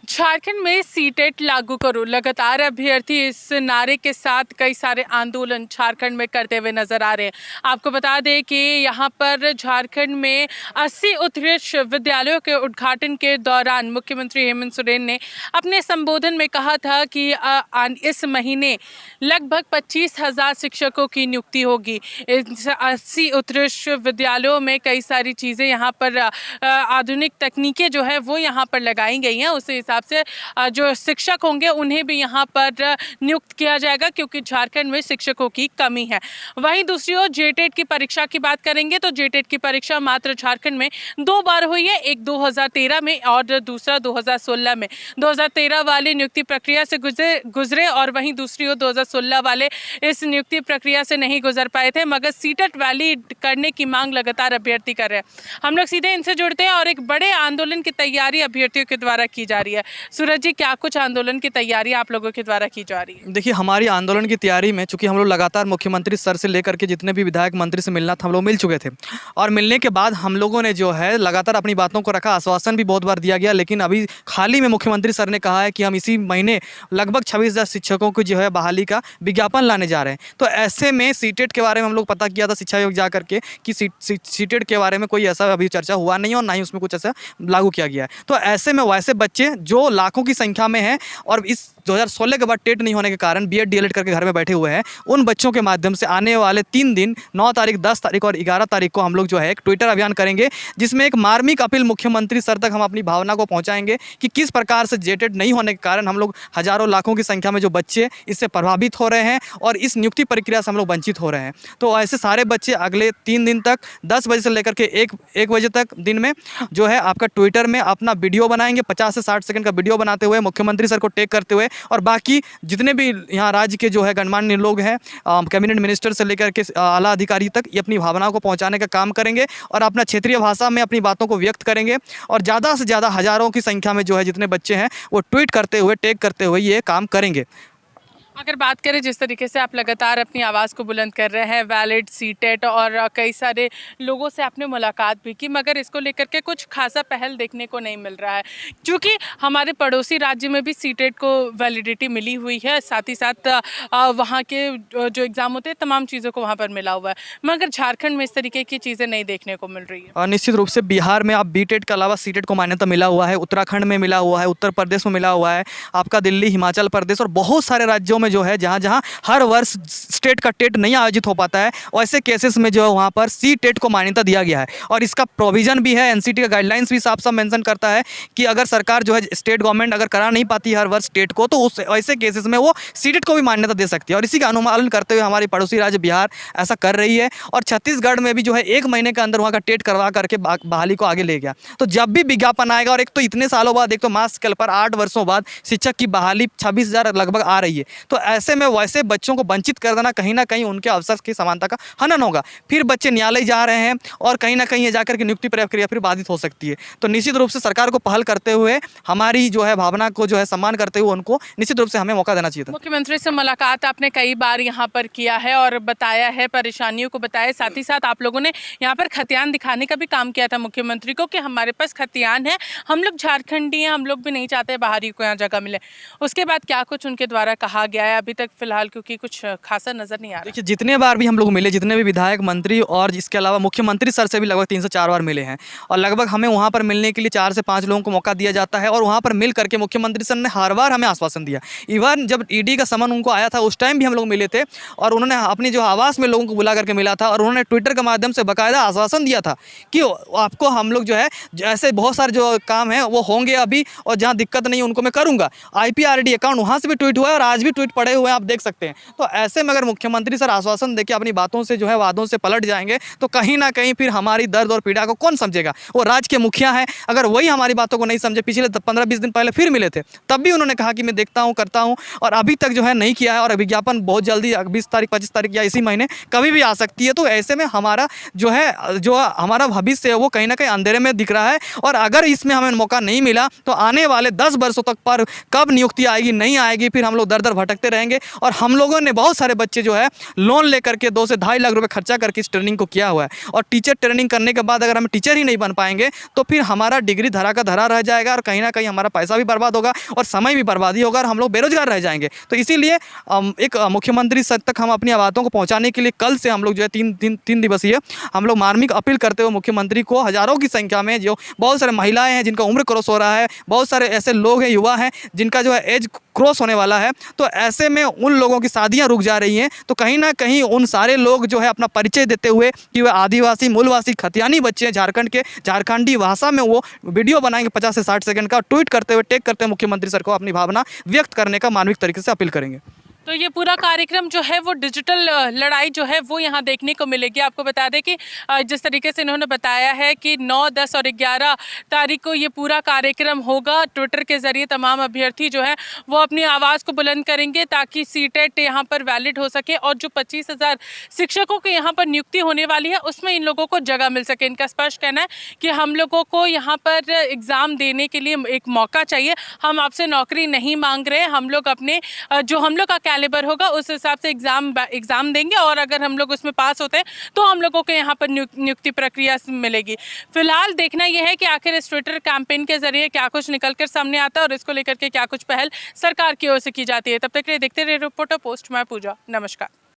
झारखंड में सीटेट लागू करो, लगातार अभ्यर्थी इस नारे के साथ कई सारे आंदोलन झारखंड में करते हुए नजर आ रहे हैं। आपको बता दें कि यहाँ पर झारखंड में 80 उत्कृष्ट विद्यालयों के उद्घाटन के दौरान मुख्यमंत्री हेमंत सोरेन ने अपने संबोधन में कहा था कि इस महीने लगभग 25,000 शिक्षकों की नियुक्ति होगी। इस 80 उत्कृष्ट विद्यालयों में कई सारी चीज़ें यहाँ पर आधुनिक तकनीकें जो है वो यहाँ पर लगाई गई हैं। उस हिसाब से जो शिक्षक होंगे उन्हें भी यहाँ पर नियुक्त किया जाएगा, क्योंकि झारखंड में शिक्षकों की कमी है। वहीं दूसरी ओर जेटेट की परीक्षा की बात करेंगे तो जेटेट की परीक्षा मात्र झारखंड में 2 बार हुई है, एक 2013 में और दूसरा 2016 में। 2013 वाले नियुक्ति प्रक्रिया से गुजरे और वहीं दूसरी ओर 2016 वाले इस नियुक्ति प्रक्रिया से नहीं गुजर पाए थे, मगर सीटेट वैलिड करने की मांग लगातार अभ्यर्थी कर रहे हैं। हम लोग सीधे इनसे जुड़ते हैं और एक बड़े आंदोलन की तैयारी अभ्यर्थियों के द्वारा की जा रही है। सूरज जी, क्या कुछ आंदोलन की तैयारी आप लोगों के द्वारा की जा रही है? देखिए, हमारी आंदोलन की तैयारी में चूंकि हम लोग लगातार मुख्यमंत्री सर से लेकर के जितने भी विधायक मंत्री से मिलना था हम लोग मिल चुके थे, और मिलने के बाद हम लोगों ने जो है लगातार अपनी बातों को रखा। आश्वासन भी बहुत बार दिया गया, लेकिन अभी हाल ही में मुख्यमंत्री सर ने कहा है कि हम इसी महीने लगभग 26,000 शिक्षकों की जो है बहाली का विज्ञापन लाने जा रहे हैं। तो ऐसे में सीटेट के बारे में हम लोग पता किया था शिक्षा आयोग जा करके कि सीटेट के बारे में कोई ऐसा अभी चर्चा हुआ नहीं और ना ही उसमें कुछ ऐसा लागू किया गया है। तो ऐसे में वैसे बच्चे जो लाखों की संख्या में हैं और इस 2016 के बाद टेट नहीं होने के कारण बीएड डीएलएड करके घर में बैठे हुए हैं, उन बच्चों के माध्यम से आने वाले 3 दिन 9 तारीख, 10 तारीख और 11 तारीख को हम लोग जो है एक ट्विटर अभियान करेंगे, जिसमें एक मार्मिक अपील मुख्यमंत्री सर तक हम अपनी भावना को पहुंचाएंगे कि किस प्रकार से जेटेट नहीं होने के कारण हम लोग हजारों लाखों की संख्या में जो बच्चे इससे प्रभावित हो रहे हैं और इस नियुक्ति प्रक्रिया से हम लोग वंचित हो रहे हैं। तो ऐसे सारे बच्चे अगले 3 दिन तक 10 बजे से लेकर के 1 बजे तक दिन में जो है आपका ट्विटर में अपना वीडियो बनाएंगे, 50 से 60 सेकंड का वीडियो बनाते हुए मुख्यमंत्री सर को टैग करते हुए, और बाकी जितने भी यहाँ राज्य के जो है गणमान्य लोग हैं, कैबिनेट मिनिस्टर से लेकर के आला अधिकारी तक, ये अपनी भावनाओं को पहुँचाने का काम करेंगे और अपना क्षेत्रीय भाषा में अपनी बातों को व्यक्त करेंगे। और ज़्यादा से ज़्यादा हज़ारों की संख्या में जो है जितने बच्चे हैं वो ट्वीट करते हुए, टैग करते हुए ये काम करेंगे। अगर बात करें जिस तरीके से आप लगातार अपनी आवाज़ को बुलंद कर रहे हैं, वैलिड, सीटेट और कई सारे लोगों से आपने मुलाकात भी की, मगर इसको लेकर के कुछ खासा पहल देखने को नहीं मिल रहा है। क्योंकि हमारे पड़ोसी राज्य में भी सीटेट को वैलिडिटी मिली हुई है, साथ ही साथ वहाँ के जो एग्ज़ाम होते हैं तमाम चीज़ों को वहाँ पर मिला हुआ है, मगर झारखंड में इस तरीके की चीज़ें नहीं देखने को मिल रही है। और निश्चित रूप से बिहार में आप बीटेट के अलावा सीटेट को मान्यता मिला हुआ है, उत्तराखंड में मिला हुआ है, उत्तर प्रदेश में मिला हुआ है, आपका दिल्ली, हिमाचल प्रदेश और बहुत सारे राज्यों में जो है जहाँ हर वर्ष स्टेट का टेट नहीं आयोजित हो पाता है, वैसे केसेस में जो है वहाँ पर सी टेट को मान्यता दिया गया है। और इसका प्रोविजन भी है, एनसीटी का गाइडलाइंस भी साफ साफ मेंशन करता है कि अगर सरकार जो है स्टेट गवर्नमेंट अगर करा नहीं पाती हर वर्ष टेट को, तो उस ऐसे केसेस में वो सी टेट को भी मान्यता दे सकती है। और इसी का अनुपालन करते हुए हमारी पड़ोसी राज्य बिहार ऐसा कर रही है, और छत्तीसगढ़ में भी जो है 1 महीने के अंदर वहाँ का टेट करवा करके बहाली को आगे ले गया। तो जब भी विज्ञापन आएगा, और एक तो इतने सालों बाद, एक तो मास स्केल पर 8 वर्षों बाद शिक्षक की बहाली 26,000 लगभग आ रही है, तो ऐसे में वैसे बच्चों को वंचित कर देना कहीं ना कहीं उनके अवसर की समानता का हनन होगा। फिर बच्चे न्यायालय जा रहे हैं और कहीं ना कहीं ये जाकर के नियुक्ति प्रक्रिया फिर बाधित हो सकती है। तो निश्चित रूप से सरकार को पहल करते हुए, हमारी जो है भावना को जो है सम्मान करते हुए उनको निश्चित रूप से हमें मौका देना चाहिए था। मुख्यमंत्री से मुलाकात आपने कई बार यहाँ पर किया है और बताया है, परेशानियों को बताया, साथ ही साथ आप लोगों ने यहाँ पर खतियान दिखाने का भी काम किया था मुख्यमंत्री को कि हमारे पास खतियान है, हम लोग झारखंडी हैं, हम लोग भी नहीं चाहते बाहरी को यहाँ जगह मिले। उसके बाद क्या कुछ उनके द्वारा कहा गया है अभी तक फिलहाल, क्योंकि कुछ खासा नजर नहीं आ रहा? देखिए, जितने बार भी हम लोग मिले, जितने भी विधायक, मंत्री और इसके अलावा मुख्यमंत्री सर से भी लगभग 3 से 4 बार मिले हैं, और लगभग हमें वहाँ पर मिलने के लिए 4 से 5 लोगों को मौका दिया जाता है, और वहाँ पर मिल करके मुख्यमंत्री सर ने हर बार हमें आश्वासन दिया। इवन जब ईडी का समन उनको आया था उस टाइम भी हम लोग मिले थे, और उन्होंने अपनी जो आवास में लोगों को बुला करके मिला था, और उन्होंने ट्विटर के माध्यम से बाकायदा आश्वासन दिया था कि आपको हम लोग जो है ऐसे बहुत सारे जो काम है वो होंगे अभी, और जहाँ दिक्कत नहीं उनको मैं करूँगा। IPRD अकाउंट वहाँ से भी ट्वीट हुआ है और आज भी ट्वीट पड़े हुए हैं, आप देख सकते हैं। तो ऐसे में अगर मुख्यमंत्री सर आश्वासन देके अपनी बातों से जो है वादों से पलट जाएंगे, तो कहीं ना कहीं फिर हमारी दर्द और पीड़ा को कौन समझेगा? वो राज्य के मुखिया हैं, अगर वही हमारी बातों को नहीं समझे, पिछले 15-20 दिन पहले फिर मिले थे, तब भी उन्होंने कहा कि मैं देखता हूँ, करता हूँ, और अभी तक जो है नहीं किया है, और विज्ञापन बहुत जल्दी 20 तारीख, 25 तारीख या इसी महीने कभी भी आ सकती है। तो ऐसे में हमारा जो है जो हमारा भविष्य है वो कहीं ना कहीं अंधेरे में दिख रहा है, और अगर इसमें हमें मौका नहीं मिला तो आने वाले 10 वर्षों तक पर कब नियुक्ति आएगी, नहीं आएगी, फिर हम लोग दर दर भटकते करते रहेंगे। और हम लोगों ने बहुत सारे बच्चे जो है लोन लेकर के 2 से 2.5 लाख रुपए खर्चा करके इस ट्रेनिंग को किया हुआ है। और टीचर ट्रेनिंग करने के बाद अगर हम टीचर ही नहीं बन पाएंगे तो फिर हमारा डिग्री धरा का धरा रह जाएगा और कहीं ना कहीं हमारा पैसा भी बर्बाद होगा और समय भी बर्बादी होगा और हम लोग बेरोजगार रह जाएंगे। तो इसीलिए एक मुख्यमंत्री सर तक हम अपनी बातों को पहुंचाने के लिए कल से हम लोग जो है 3 दिवसीय हम लोग मार्मिक अपील करते हुए मुख्यमंत्री को हजारों की संख्या में जो बहुत सारे महिलाएं हैं जिनका उम्र क्रॉस हो रहा है, बहुत सारे ऐसे लोग हैं, युवा हैं जिनका जो है एज क्रॉस होने वाला है, तो ऐसे में उन लोगों की शादियां रुक जा रही हैं। तो कहीं ना कहीं उन सारे लोग जो है अपना परिचय देते हुए कि वे आदिवासी मूलवासी खतियानी बच्चे हैं झारखंड के, झारखंडी भाषा में वो वीडियो बनाएंगे 50 से 60 सेकंड का, ट्वीट करते हुए टैग करते हुए मुख्यमंत्री सर को अपनी भावना व्यक्त करने का मानविक तरीके से अपील करेंगे। तो ये पूरा कार्यक्रम जो है वो डिजिटल लड़ाई जो है वो यहाँ देखने को मिलेगी। आपको बता दें कि जिस तरीके से इन्होंने बताया है कि 9, 10 और 11 तारीख को ये पूरा कार्यक्रम होगा। ट्विटर के ज़रिए तमाम अभ्यर्थी जो है वो अपनी आवाज़ को बुलंद करेंगे ताकि सीटेट यहाँ पर वैलिड हो सके और जो 25,000 शिक्षकों की यहाँ पर नियुक्ति होने वाली है उसमें इन लोगों को जगह मिल सके। इनका स्पष्ट कहना है कि हम लोगों को यहाँ पर एग्ज़ाम देने के लिए एक मौका चाहिए, हम आपसे नौकरी नहीं मांग रहे, हम लोग अपने जो हम लोग का कैलिबर होगा उस हिसाब से एग्जाम देंगे और अगर हम लोग उसमें पास होते हैं तो हम लोगों को यहाँ पर नियुक्ति प्रक्रिया मिलेगी। फिलहाल देखना यह है कि आखिर इस ट्विटर कैंपेन के जरिए क्या कुछ निकल कर सामने आता है और इसको लेकर के क्या कुछ पहल सरकार की ओर से की जाती है। तब तक के लिए देखते रहिए रिपोर्टर पोस्ट। मैं पूजा, नमस्कार।